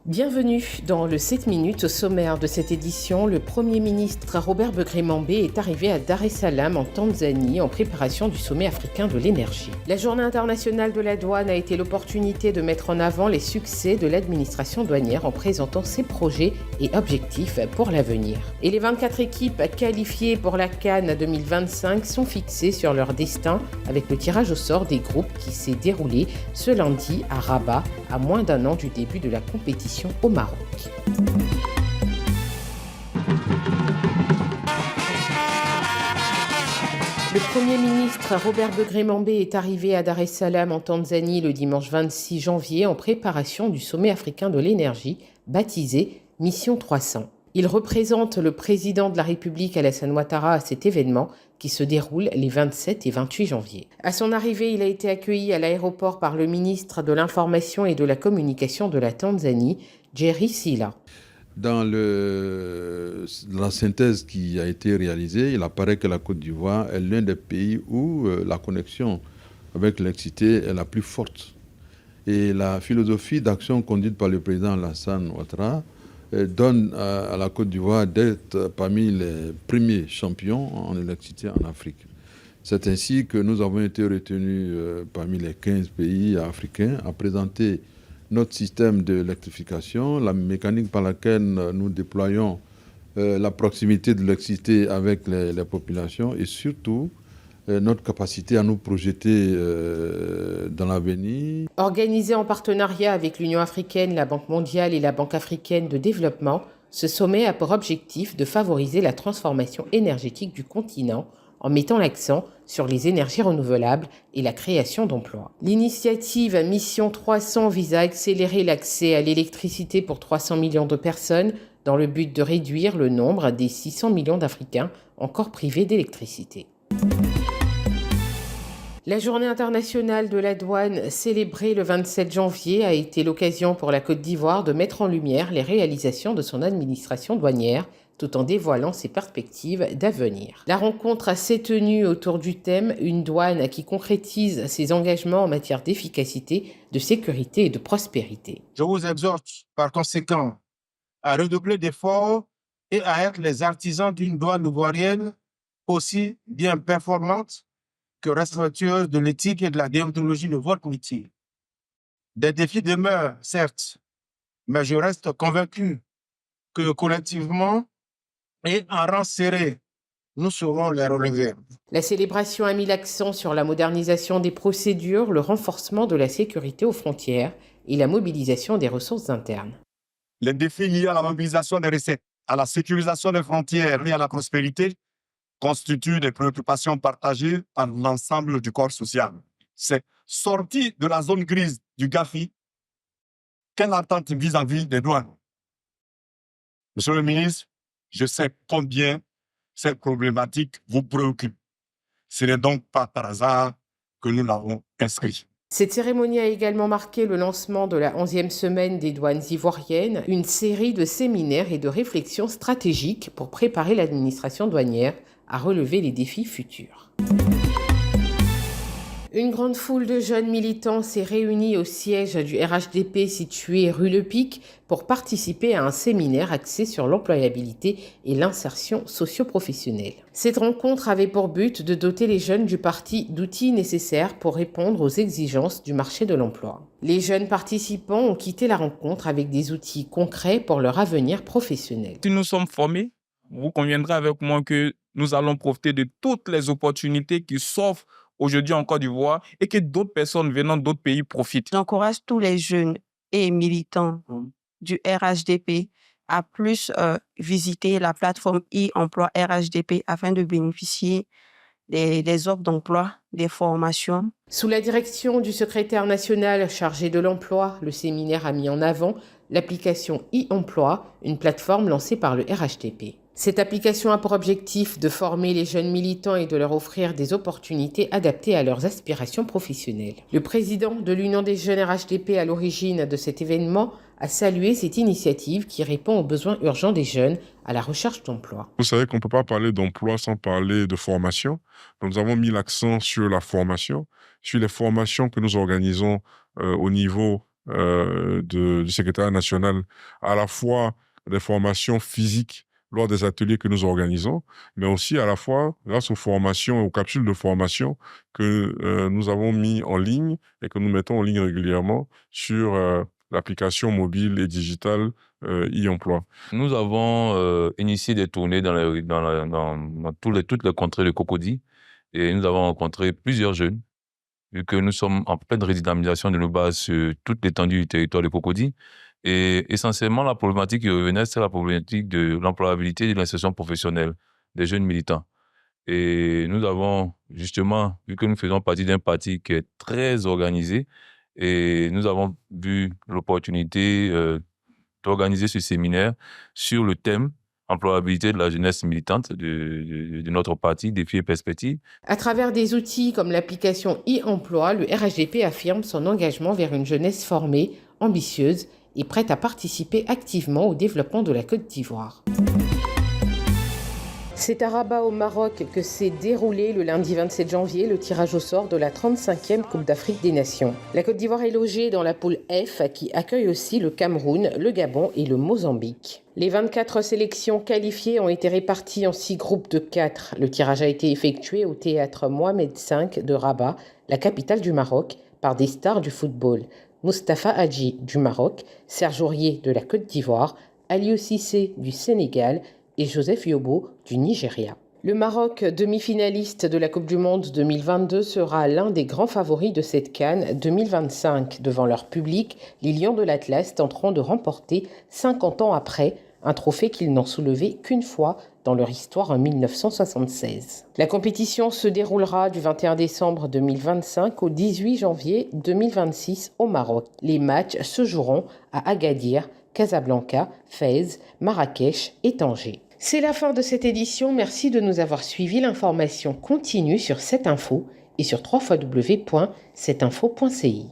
Bienvenue dans le 7 minutes. Au sommaire de cette édition, le Premier ministre Robert Begré-Mambé est arrivé à Dar es Salaam en Tanzanie en préparation du sommet africain de l'énergie. La Journée internationale de la douane a été l'opportunité de mettre en avant les succès de l'administration douanière en présentant ses projets et objectifs pour l'avenir. Et les 24 équipes qualifiées pour la CAN 2025 sont fixées sur leur destin avec le tirage au sort des groupes qui s'est déroulé ce lundi à Rabat, à moins d'un an du début de la compétition au Maroc. Le Premier ministre Robert Begré-Mambé est arrivé à Dar es Salaam en Tanzanie le dimanche 26 janvier en préparation du sommet africain de l'énergie, baptisé Mission 300. Il représente le président de la République Alassane Ouattara à cet événement qui se déroule les 27 et 28 janvier. À son arrivée, il a été accueilli à l'aéroport par le ministre de l'Information et de la Communication de la Tanzanie, Jerry Silaa. Dans la synthèse qui a été réalisée, il apparaît que la Côte d'Ivoire est l'un des pays où la connexion avec l'électricité est la plus forte. Et la philosophie d'action conduite par le président Alassane Ouattara donne à la Côte d'Ivoire d'être parmi les premiers champions en électricité en Afrique. C'est ainsi que nous avons été retenus parmi les 15 pays africains à présenter notre système d'électrification, la mécanique par laquelle nous déployons la proximité de l'électricité avec les populations et surtout notre capacité à nous projeter dans l'avenir. Organisé en partenariat avec l'Union africaine, la Banque mondiale et la Banque africaine de développement, ce sommet a pour objectif de favoriser la transformation énergétique du continent en mettant l'accent sur les énergies renouvelables et la création d'emplois. L'initiative Mission 300 vise à accélérer l'accès à l'électricité pour 300 millions de personnes dans le but de réduire le nombre des 600 millions d'Africains encore privés d'électricité. La Journée internationale de la douane, célébrée le 27 janvier, a été l'occasion pour la Côte d'Ivoire de mettre en lumière les réalisations de son administration douanière, tout en dévoilant ses perspectives d'avenir. La rencontre s'est tenue autour du thème « Une douane qui concrétise ses engagements en matière d'efficacité, de sécurité et de prospérité ». Je vous exhorte par conséquent à redoubler d'efforts et à être les artisans d'une douane ivoirienne aussi bien performante que respectueuse de l'éthique et de la déontologie de votre métier. Des défis demeurent, certes, mais je reste convaincu que collectivement et en rang serré, nous saurons les relever. La célébration a mis l'accent sur la modernisation des procédures, le renforcement de la sécurité aux frontières et la mobilisation des ressources internes. Les défis liés à la mobilisation des recettes, à la sécurisation des frontières et à la prospérité constituent des préoccupations partagées par l'ensemble du corps social. C'est sortir de la zone grise du GAFI quelle attente vis-à-vis des douanes. Monsieur le ministre, je sais combien cette problématique vous préoccupe. Ce n'est donc pas par hasard que nous l'avons inscrit. Cette cérémonie a également marqué le lancement de la 11e semaine des douanes ivoiriennes, une série de séminaires et de réflexions stratégiques pour préparer l'administration douanière à relever les défis futurs. Une grande foule de jeunes militants s'est réunie au siège du RHDP situé rue Le Pic pour participer à un séminaire axé sur l'employabilité et l'insertion socio-professionnelle. Cette rencontre avait pour but de doter les jeunes du parti d'outils nécessaires pour répondre aux exigences du marché de l'emploi. Les jeunes participants ont quitté la rencontre avec des outils concrets pour leur avenir professionnel. Si nous sommes formés, vous conviendrez avec moi que nous allons profiter de toutes les opportunités qui s'offrent aujourd'hui en Côte d'Ivoire et que d'autres personnes venant d'autres pays profitent. J'encourage tous les jeunes et militants du RHDP à plus visiter la plateforme e-emploi RHDP afin de bénéficier des offres d'emploi, des formations. Sous la direction du secrétaire national chargé de l'emploi, le séminaire a mis en avant l'application e-emploi, une plateforme lancée par le RHDP. Cette application a pour objectif de former les jeunes militants et de leur offrir des opportunités adaptées à leurs aspirations professionnelles. Le président de l'Union des jeunes RHDP à l'origine de cet événement a salué cette initiative qui répond aux besoins urgents des jeunes à la recherche d'emploi. Vous savez qu'on ne peut pas parler d'emploi sans parler de formation. Donc, nous avons mis l'accent sur la formation, sur les formations que nous organisons au niveau du secrétariat national, à la fois des formations physiques lors des ateliers que nous organisons, mais aussi à la fois grâce aux formations et aux capsules de formation que nous avons mis en ligne et que nous mettons en ligne régulièrement sur l'application mobile et digitale e-emploi. Nous avons initié des tournées dans toutes les contrées de Cocody et nous avons rencontré plusieurs jeunes, vu que nous sommes en pleine redynamisation de nos bases sur toute l'étendue du territoire de Cocody. Et essentiellement, la problématique qui revenait, c'est la problématique de l'employabilité et de l'insertion professionnelle des jeunes militants. Et nous avons justement, vu que nous faisons partie d'un parti qui est très organisé, et nous avons vu l'opportunité d'organiser ce séminaire sur le thème employabilité de la jeunesse militante de notre parti, Défis et Perspectives. À travers des outils comme l'application e-emploi, le RHDP affirme son engagement vers une jeunesse formée, ambitieuse et prête à participer activement au développement de la Côte d'Ivoire. C'est à Rabat au Maroc que s'est déroulé le lundi 27 janvier le tirage au sort de la 35e Coupe d'Afrique des Nations. La Côte d'Ivoire est logée dans la poule F qui accueille aussi le Cameroun, le Gabon et le Mozambique. Les 24 sélections qualifiées ont été réparties en 6 groupes de 4. Le tirage a été effectué au théâtre Mohamed V de Rabat, la capitale du Maroc, par des stars du football. Mustapha Hadji du Maroc, Serge Aurier de la Côte d'Ivoire, Aliou Cissé du Sénégal et Joseph Yobo du Nigeria. Le Maroc, demi-finaliste de la Coupe du Monde 2022, sera l'un des grands favoris de cette CAN 2025. Devant leur public, les Lions de l'Atlas tenteront de remporter, 50 ans après, un trophée qu'ils n'ont soulevé qu'une fois dans leur histoire en 1976. La compétition se déroulera du 21 décembre 2025 au 18 janvier 2026 au Maroc. Les matchs se joueront à Agadir, Casablanca, Fès, Marrakech et Tanger. C'est la fin de cette édition. Merci de nous avoir suivis. L'information continue sur 7info et sur www.7info.ci.